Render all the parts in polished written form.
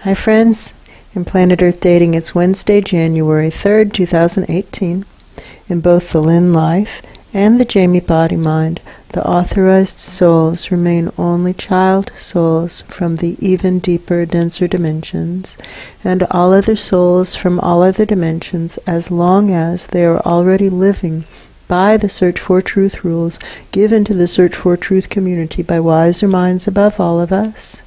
Hi friends, in Planet Earth Dating it's Wednesday, January 3rd, 2018. In both the Lynn-Life and the Jamie Body Mind, the authorized souls remain only child souls from the even deeper, denser dimensions, and all other souls from all other dimensions as long as they are already living by the Search for Truth rules given to the Search for Truth community by wiser minds above all of us,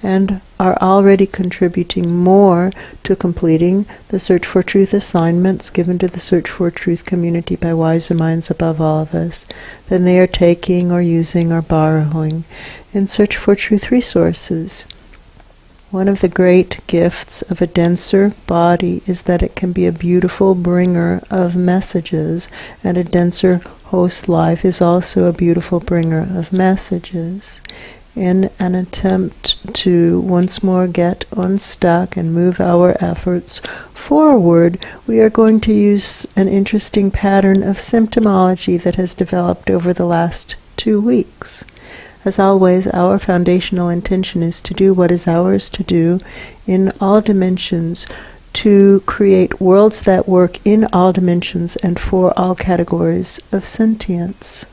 and are already contributing more to completing the Search for Truth assignments given to the Search for Truth community by wiser minds above all of us than they are taking or using or borrowing in Search for Truth resources. One of the great gifts of a denser body is that it can be a beautiful bringer of messages, and a denser host life is also a beautiful bringer of messages. In an attempt to once more get unstuck and move our efforts forward, we are going to use an interesting pattern of symptomology that has developed over the last 2 weeks. As always, our foundational intention is to do what is ours to do in all dimensions, to create worlds that work in all dimensions and for all categories of sentience.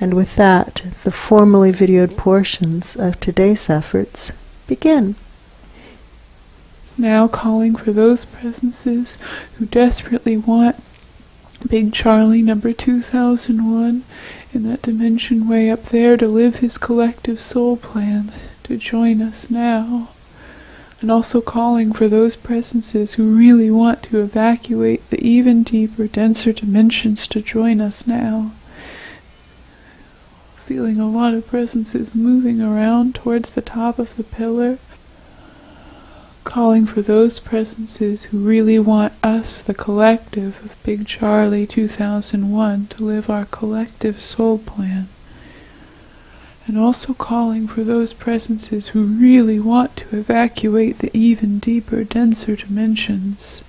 And with that, the formally videoed portions of today's efforts begin. Now calling for those presences who desperately want Big Charlie number 2001 in that dimension way up there to live his collective soul plan to join us now. And also calling for those presences who really want to evacuate the even deeper, denser dimensions to join us now. Feeling a lot of presences moving around towards the top of the pillar. Calling for those presences who really want us, the collective of Big Charlie 2001, to live our collective soul plan. And also calling for those presences who really want to evacuate the even deeper, denser dimensions.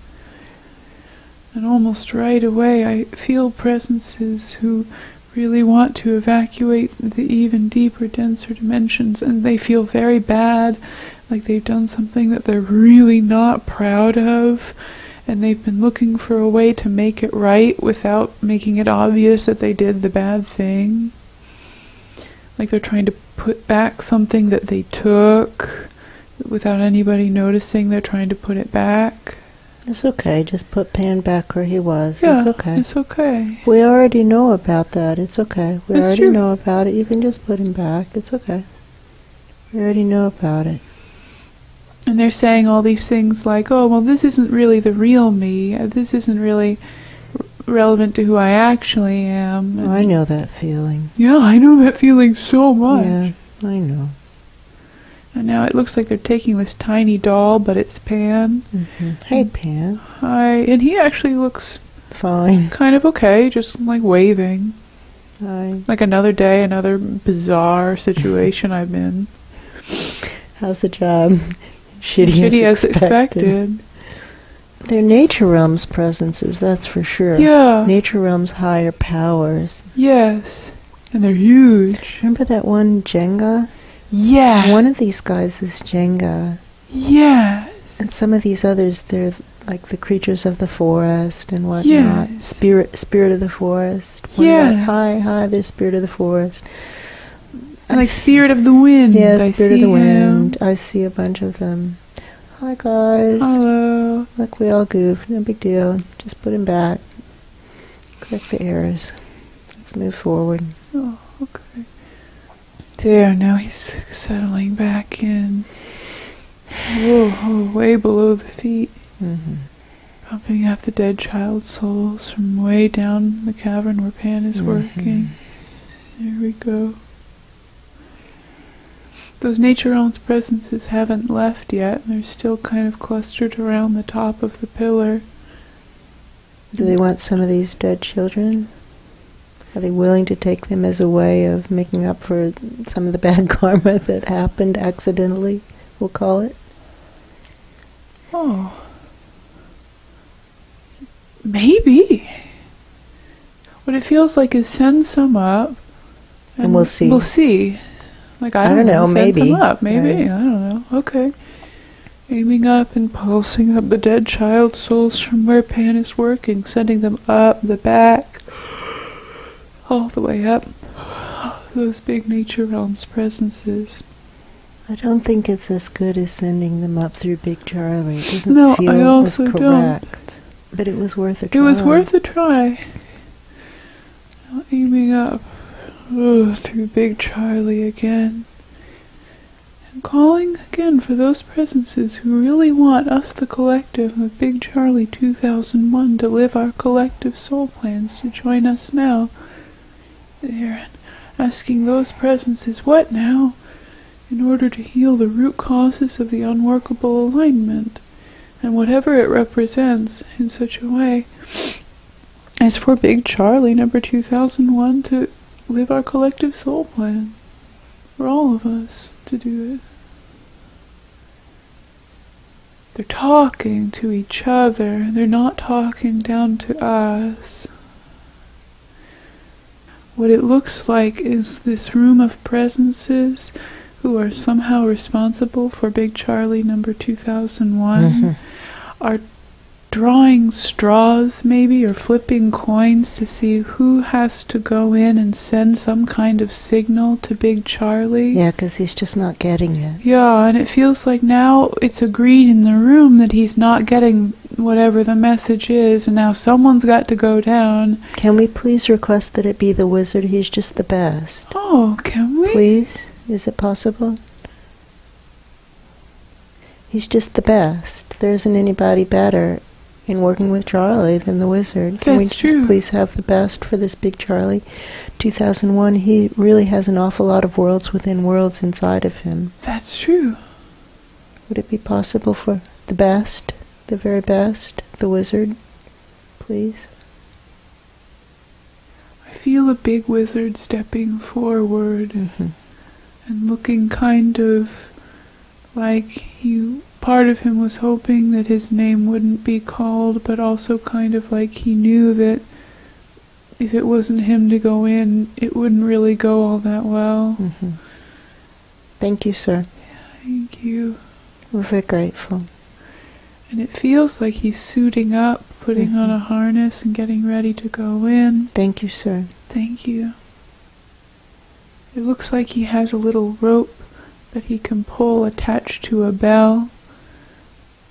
And almost right away I feel presences who really want to evacuate the even deeper, denser dimensions, and they feel very bad, like they've done something that they're really not proud of, and they've been looking for a way to make it right without making it obvious that they did the bad thing. Like they're trying to put back something that they took without anybody noticing. They're trying to put it back. It's okay, just put Pan back where he was. Yeah, it's okay. It's okay. We already know about that. It's okay. We It's already true. know about it. You can just put him back. It's okay. We already know about it. And they're saying all these things like, oh, well, this isn't really the real me. This isn't really relevant to who I actually am. Oh, I know that feeling. Yeah, I know that feeling so much. Yeah, I know. And now it looks like they're taking this tiny doll, but it's Pan. Mm-hmm. Hey, Pan. Hi. And he actually looks Fine. kind of okay, just like waving. Hi. Like another day, another bizarre situation I'm in. How's the job? Shitty as expected. They're nature realms presences, that's for sure. Yeah. Nature realms higher powers. Yes. And they're huge. Remember that one Jenga? Yeah. One of these guys is Jenga. Yes. And some of these others, they're like the creatures of the forest and whatnot. Yes. Spirit of the forest. Yeah. Hi, they're spirit of the forest. And like spirit of the wind. Yeah, I spirit of see the wind. him. I see a bunch of them. Hi, guys. Hello. Look, we all goofed. No big deal. Just put him back. Correct the errors. Let's move forward. Oh, okay. There, now he's settling back in. Whoa, way below the feet. Mm-hmm. Pumping out the dead child souls from way down the cavern where Pan is working. There we go. Those nature realms presences haven't left yet. They're still kind of clustered around the top of the pillar. Do they want some of these dead children? Are they willing to take them as a way of making up for some of the bad karma that happened accidentally, we'll call it? Oh. Maybe. What it feels like is send some up. And we'll see. We'll see. Like, I don't know, maybe. Send some up, maybe. Right. I don't know. Okay. aiming up and pulsing up the dead child souls from where Pan is working, sending them up the back, all the way up those big nature realms presences. I don't think it's as good as sending them up through Big Charlie. It doesn't No, feel I also as correct. But it was worth a try. It was worth a try. Now aiming up through Big Charlie again. And calling again for those presences who really want us, the collective of Big Charlie 2001, to live our collective soul plans, to join us now. There, asking those presences, what now? In order to heal the root causes of the unworkable alignment, and whatever it represents, in such a way as for Big Charlie number 2001 to live our collective soul plan, for all of us to do it. They're talking to each other, they're not talking down to us. What it looks like is this room of presences who are somehow responsible for Big Charlie number 2001 are drawing straws maybe, or flipping coins to see who has to go in and send some kind of signal to Big Charlie. Yeah, because he's just not getting it. Yeah, and it feels like now it's agreed in the room that he's not getting whatever the message is, and now someone's got to go down. Can we please request that it be the wizard? He's just the best. Oh, can we? Please? Is it possible? He's just the best. There isn't anybody better in working with Charlie than the wizard. Can we just please have the best for this Big Charlie 2001? He really has an awful lot of worlds within worlds inside of him. That's true. Would it be possible for the best, the very best, the wizard, please? I feel a big wizard stepping forward and looking kind of like part of him was hoping that his name wouldn't be called, but also kind of like he knew that if it wasn't him to go in, it wouldn't really go all that well. Thank you, sir. Yeah, thank you. We're very grateful. And it feels like he's suiting up, putting on a harness and getting ready to go in. Thank you, sir. Thank you. It looks like he has a little rope that he can pull attached to a bell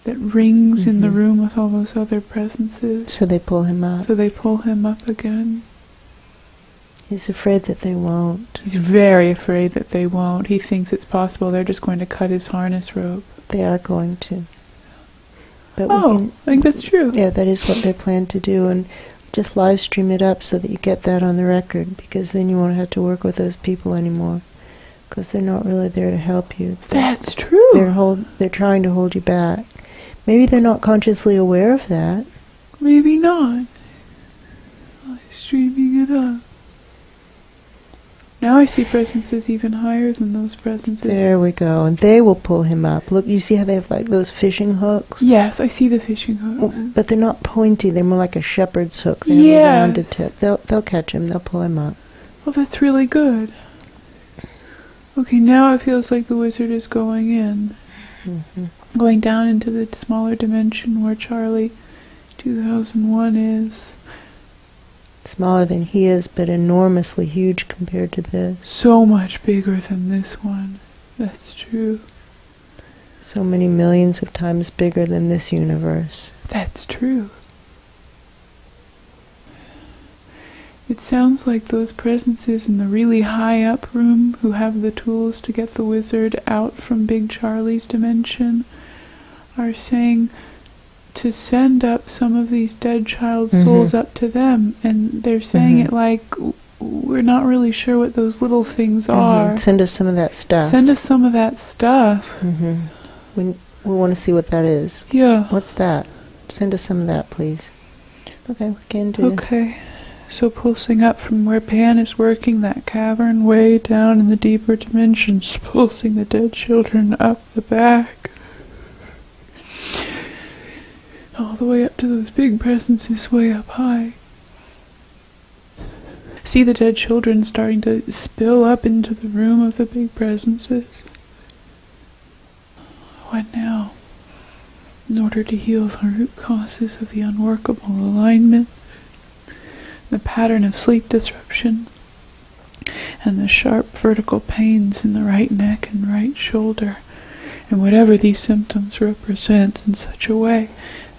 that rings in the room with all those other presences. So they pull him up. So they pull him up again. He's afraid that they won't. He's very afraid that they won't. He thinks it's possible they're just going to cut his harness rope. They are going to. But I think that's true. Yeah, that is what they plan to do, and just live stream it up so that you get that on the record, because then you won't have to work with those people anymore, because they're not really there to help you. That's true. They're trying to hold you back. Maybe they're not consciously aware of that. Maybe not. Live streaming it up. Now I see presences even higher than those presences. There we go. And they will pull him up. Look, you see how they have like those fishing hooks? Yes, I see the fishing hooks. But they're not pointy. They're more like a shepherd's hook. They have a rounded tip. They'll catch him. They'll pull him up. Well, that's really good. Okay, now it feels like the wizard is going in. Going down into the smaller dimension where Charlie 2001 is. Smaller than he is, but enormously huge compared to this. So much bigger than this one. That's true. So many millions of times bigger than this universe. That's true. It sounds like those presences in the really high up room who have the tools to get the wizard out from Big Charlie's dimension are saying to send up some of these dead child souls up to them, and they're saying it like, we're not really sure what those little things are. Send us some of that stuff. Send us some of that stuff. We want to see what that is. Yeah. What's that? Send us some of that, please. Okay, we can do. Okay. So pulsing up from where Pan is working, that cavern way down in the deeper dimensions, pulsing the dead children up the back. All the way up to those big presences way up high. See the dead children starting to spill up into the room of the big presences. What now? in order to heal the root causes of the unworkable alignment, the pattern of sleep disruption, and the sharp vertical pains in the right neck and right shoulder, and whatever these symptoms represent, in such a way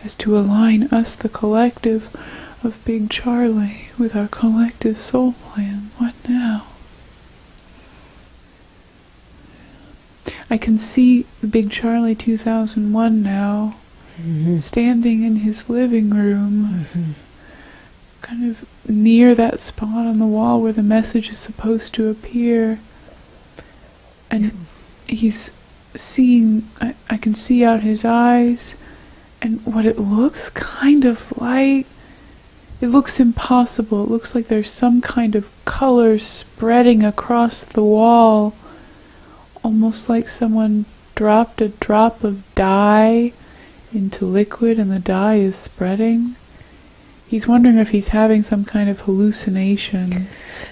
as to align us, the collective of Big Charlie, with our collective soul plan. What now? I can see Big Charlie 2001 now, standing in his living room, kind of near that spot on the wall where the message is supposed to appear. And he's seeing, I can see out his eyes, and what it looks kind of like, it looks impossible. It looks like there's some kind of color spreading across the wall, almost like someone dropped a drop of dye into liquid and the dye is spreading. He's wondering if he's having some kind of hallucination.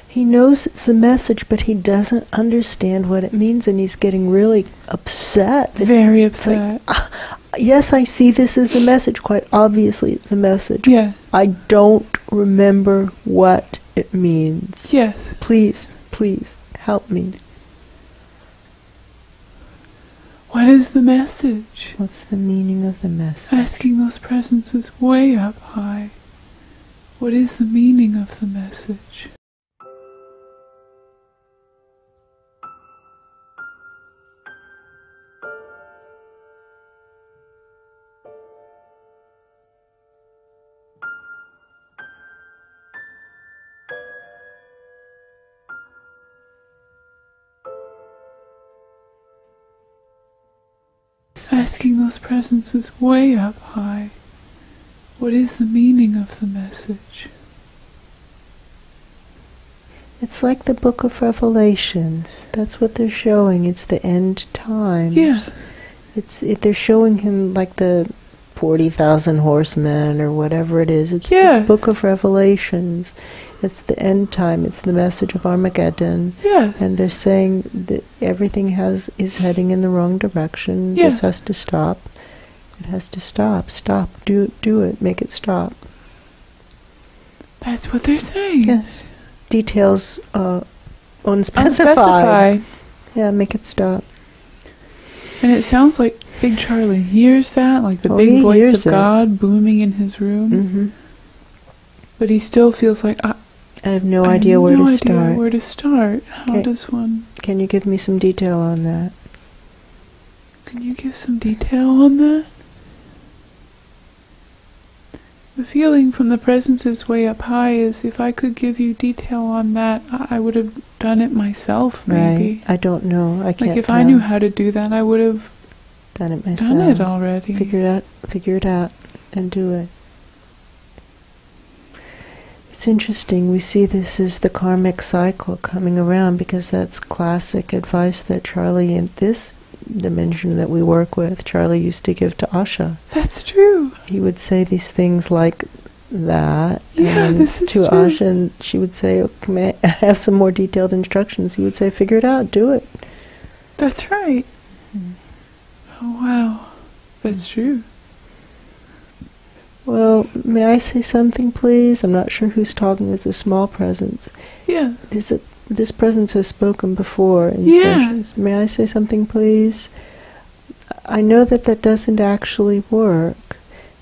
He knows it's a message, but he doesn't understand what it means, and he's getting really upset. Very upset. Like, yes, I see this as a message. Quite obviously it's a message. Yeah. I don't remember what it means. Yes. Please, please, help me. What is the message? What's the meaning of the message? Asking those presences way up high. What is the meaning of the message? Asking those presences way up high. What is the meaning of the message? It's like the Book of Revelations. That's what they're showing. It's the end times. Yes. They're showing him like the 40,000 horsemen or whatever it is. It's Yes. the Book of Revelations. It's the end time. It's the message of Armageddon. Yes. And they're saying that everything is heading in the wrong direction. Yes. This has to stop. It has to stop. Stop. Do it. Make it stop. That's what they're saying. Yes. Details unspecified. Unspecified. Yeah, make it stop. And it sounds like Big Charlie hears that, like the big voice of God booming in his room. Mm-hmm. But he still feels like, I have no idea where to start. Where to start. How Okay. does one... Can you give me some detail on that? Can you give some detail on that? The feeling from the presences way up high is, if I could give you detail on that, I would have done it myself, maybe. Right. I don't know. I can't Like if tell. I knew how to do that, I would have done it myself. done it already. Figure it out, and do it. It's interesting. We see this as the karmic cycle coming around, because that's classic advice that Charlie, in this dimension that we work with, Charlie used to give to Asha. That's true. He would say these things like that, Yeah, and this is to true. Asha, and she would say, "Okay, may I have some more detailed instructions?" He would say, "Figure it out, do it." That's right. Oh, wow. That's true. Well, may I say something, please? I'm not sure who's talking. It's a small presence. Yeah. This presence has spoken before in Yeah. sessions. May I say something, please? I know that doesn't actually work.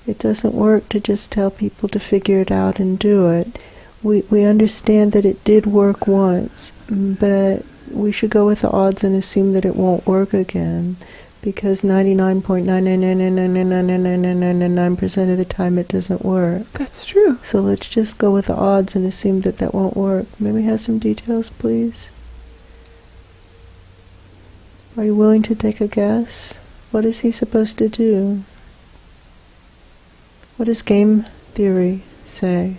It doesn't work to just tell people to figure it out and do it. We understand that it did work once, but we should go with the odds and assume that it won't work again, because 99.999999999% of the time it doesn't work. That's true. So let's just go with the odds and assume that won't work. May we have some details, please? Are you willing to take a guess? What is he supposed to do? What does game theory say?